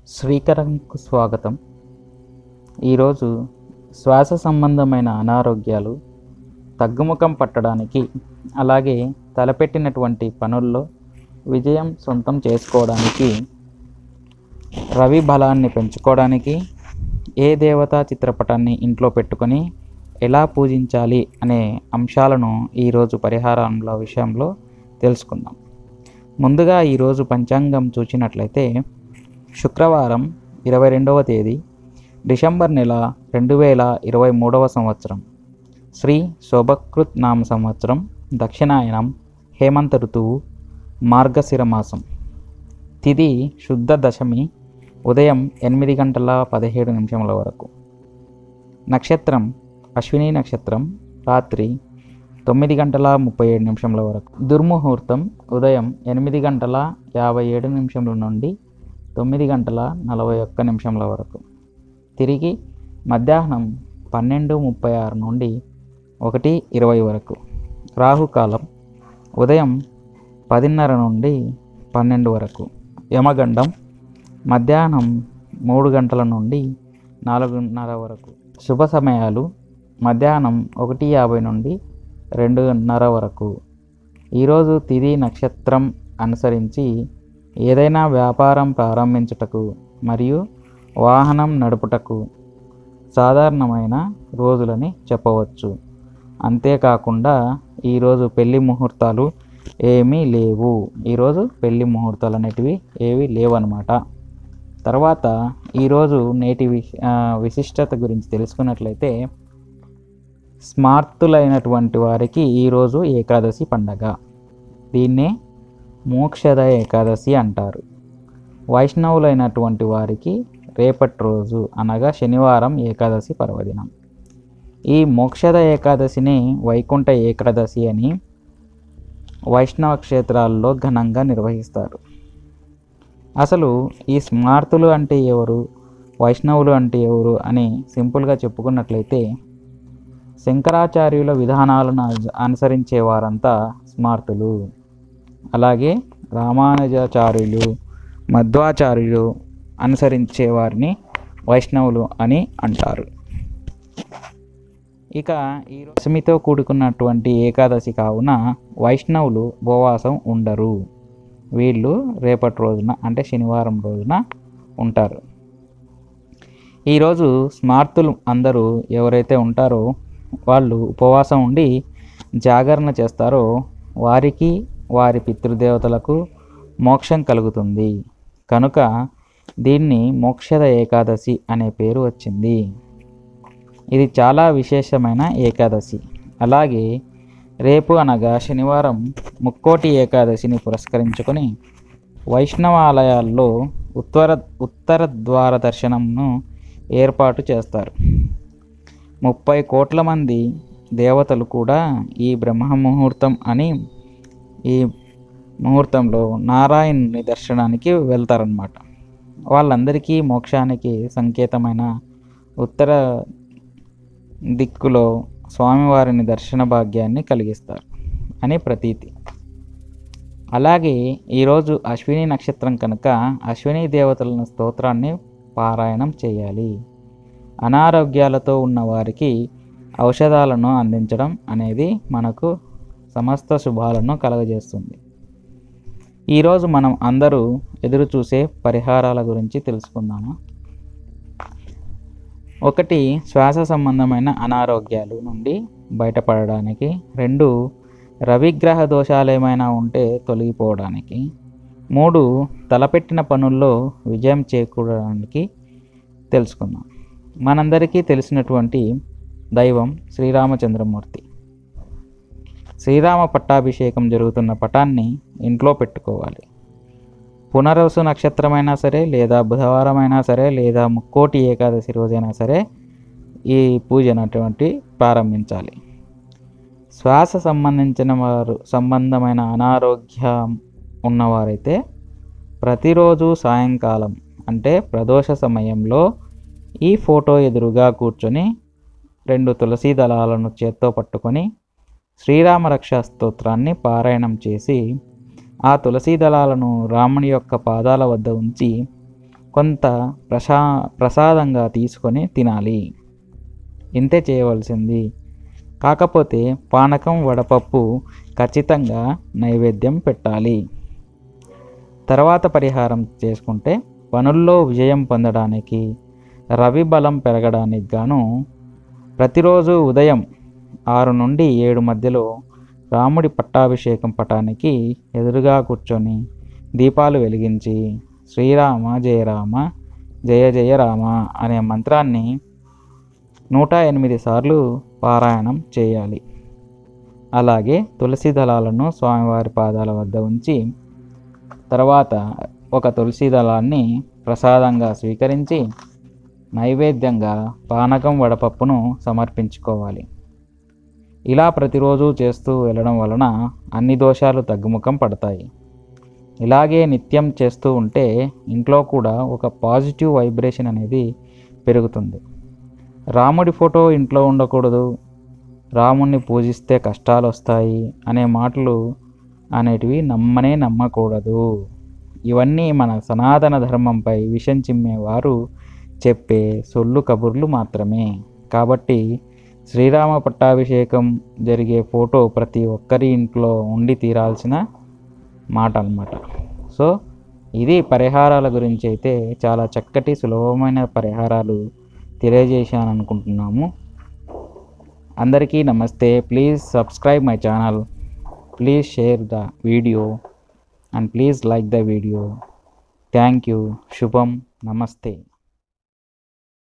శ్రీకరంకు స్వాగతం. ఈరోజు శ్వాస సంబంధమైన అనారోగ్యాలు తగ్గుముఖం పట్టడానికి, అలాగే తలపెట్టినటువంటి పనుల్లో విజయం సొంతం చేసుకోవడానికి, రవి బలాన్ని పెంచుకోవడానికి, ఏ దేవతా చిత్రపటాన్ని ఇంట్లో పెట్టుకొని ఎలా పూజించాలి అనే అంశాలను ఈరోజు పరిహారాల విషయంలో తెలుసుకుందాం. ముందుగా ఈరోజు పంచాంగం చూసినట్లయితే శుక్రవారం 22వ తేదీ డిసెంబర్ నెల 2023 సంవత్సరం, శ్రీ శోభకృత్ నామ సంవత్సరం, దక్షిణాయనం, హేమంత ఋతువు, మార్గశిర మాసం. తిథి శుద్ధ దశమి, ఉదయం 8:17 వరకు. నక్షత్రం అశ్విని నక్షత్రం, రాత్రి 9:37 వరకు. దుర్ముహూర్తం ఉదయం 8:57 నుండి 9:41 వరకు. తిరిగి మధ్యాహ్నం 12:36 నుండి 1:20 వరకు. రాహుకాలం ఉదయం 10:30 నుండి 12 వరకు. యమగండం మధ్యాహ్నం 3 గంటల నుండి 4:30 వరకు. శుభ సమయాలు మధ్యాహ్నం 1:50 నుండి 2:30 వరకు. ఈరోజు తిథి నక్షత్రం అనుసరించి ఏదైనా వ్యాపారం ప్రారంభించుటకు మరియు వాహనం నడుపుటకు సాధారణమైన రోజులని చెప్పవచ్చు. అంతేకాకుండా ఈరోజు పెళ్లి ముహూర్తాలు ఏమీ లేవు. ఈరోజు పెళ్లి ముహూర్తాలు అనేటివి ఏవి లేవన్నమాట. తర్వాత ఈరోజు నేటి విశిష్టత గురించి తెలుసుకున్నట్లయితే, స్మార్తులైనటువంటి వారికి ఈరోజు ఏకాదశి పండగ. దీన్నే మోక్షద ఏకాదశి అంటారు. వైష్ణవులైనటువంటి వారికి రేపటి రోజు అనగా శనివారం ఏకాదశి పర్వదినం. ఈ మోక్షద ఏకాదశిని వైకుంఠ ఏకాదశి అని వైష్ణవ క్షేత్రాల్లో ఘనంగా నిర్వహిస్తారు. అసలు ఈ స్మార్తులు అంటే ఎవరు, వైష్ణవులు అంటే ఎవరు అని సింపుల్గా చెప్పుకున్నట్లయితే, శంకరాచార్యుల విధానాలను అనుసరించే వారంతా స్మార్తులు. అలాగే రామానుజాచార్యులు, మధ్వాచార్యులు అనుసరించే వారిని వైష్ణవులు అని అంటారు. ఇక ఈ దశమితో కూడుకున్నటువంటి ఏకాదశి కావున వైష్ణవులు ఉపవాసం ఉండరు. వీళ్ళు రేపటి రోజున అంటే శనివారం రోజున ఉంటారు. ఈరోజు స్మార్తులు అందరూ ఎవరైతే ఉంటారో వాళ్ళు ఉపవాసం ఉండి జాగరణ చేస్తారో వారికి, వారి పితృదేవతలకు మోక్షం కలుగుతుంది. కనుక దీన్ని మోక్షద ఏకాదశి అనే పేరు వచ్చింది. ఇది చాలా విశేషమైన ఏకాదశి. అలాగే రేపు అనగా శనివారం ముక్కోటి ఏకాదశిని పురస్కరించుకొని వైష్ణవ ఆలయాల్లో ఉత్తర ద్వార దర్శనంను ఏర్పాటు చేస్తారు. 30 కోట్ల మంది దేవతలు కూడా ఈ బ్రహ్మ ముహూర్తం అని ఈ ముహూర్తంలో నారాయణుని దర్శనానికి వెళ్తారన్నమాట. వాళ్ళందరికీ మోక్షానికి సంకేతమైన ఉత్తర దిక్కులో స్వామివారిని దర్శన భాగ్యాన్ని కలిగిస్తారు అని ప్రతీతి. అలాగే ఈరోజు అశ్విని నక్షత్రం కనుక అశ్విని దేవతల స్తోత్రాన్ని పారాయణం చేయాలి. అనారోగ్యాలతో ఉన్న వారికి ఔషధాలను అందించడం అనేది మనకు సమస్త శుభాలను కలుగజేస్తుంది. ఈరోజు మనం అందరూ ఎదురు చూసే పరిహారాల గురించి తెలుసుకుందాము. 1. శ్వాస సంబంధమైన అనారోగ్యాల నుండి బయటపడడానికి. 2. రవిగ్రహ దోషాలు ఏమైనా ఉంటే తొలగిపోవడానికి. 3. తలపెట్టిన పనుల్లో విజయం చేకూరడానికి తెలుసుకుందాం. మనందరికీ తెలిసినటువంటి దైవం శ్రీరామచంద్రమూర్తి. శ్రీరామ పట్టాభిషేకం జరుగుతున్న పటాన్ని ఇంట్లో పెట్టుకోవాలి. పునర్వసు నక్షత్రమైనా సరే, లేదా బుధవారం అయినా సరే, లేదా ముక్కోటి ఏకాదశి రోజైనా సరే ఈ పూజనటువంటి ప్రారంభించాలి. శ్వాస సంబంధమైన అనారోగ్యం ఉన్నవారైతే ప్రతిరోజు సాయంకాలం అంటే ప్రదోష సమయంలో ఈ ఫోటో ఎదురుగా కూర్చొని 2 తులసి దళాలను చేత్తో పట్టుకొని శ్రీరామ రక్షా స్తోత్రాన్ని పారాయణం చేసి ఆ తులసి దళాలను రాముని యొక్క పాదాల వద్ద ఉంచి కొంత ప్రసాదంగా తీసుకొని తినాలి. ఇంతే చేయవలసింది. కాకపోతే పానకం వడపప్పు ఖచ్చితంగా నైవేద్యం పెట్టాలి. తర్వాత పరిహారం చేసుకుంటే పనుల్లో విజయం పొందడానికి, రవి బలం పెరగడానికి గాను ప్రతిరోజు ఉదయం 6 నుండి 7 మధ్యలో రాముడి పట్టాభిషేకం పటానికి ఎదురుగా కూర్చొని దీపాలు వెలిగించి శ్రీరామ జయ రామ జయ జయ రామ అనే మంత్రాన్ని 108 సార్లు పారాయణం చేయాలి. అలాగే తులసి దళాలను స్వామివారి పాదాల వద్ద ఉంచి తర్వాత ఒక తులసి దళాన్ని ప్రసాదంగా స్వీకరించి నైవేద్యంగా పానకం వడపప్పును సమర్పించుకోవాలి. ఇలా ప్రతిరోజు చేస్తూ వెళ్ళడం వలన అన్ని దోషాలు తగ్గుముఖం పడతాయి. ఇలాగే నిత్యం చేస్తూ ఉంటే ఇంట్లో కూడా ఒక పాజిటివ్ వైబ్రేషన్ అనేది పెరుగుతుంది. రాముడి ఫోటో ఇంట్లో ఉండకూడదు, రాముణ్ణి పూజిస్తే కష్టాలు వస్తాయి అనే మాటలు అనేటివి నమ్మకూడదు. ఇవన్నీ మన సనాతన ధర్మంపై విషం చిమ్మేవారు చెప్పే సొల్లు కబుర్లు మాత్రమే. కాబట్టి శ్రీరామ పట్టాభిషేకం జరిగే ఫోటో ప్రతి ఒక్కరి ఇంట్లో ఉండి తీరాల్సిన మాట అన్నమాట. సో ఇది పరిహారాల గురించి అయితే చాలా చక్కటి సులభమైన పరిహారాలు తెలియజేశాను అనుకుంటున్నాము. అందరికీ నమస్తే. Please subscribe my channel, please share the video and please like the video. Thank you. Shubham. Namaste.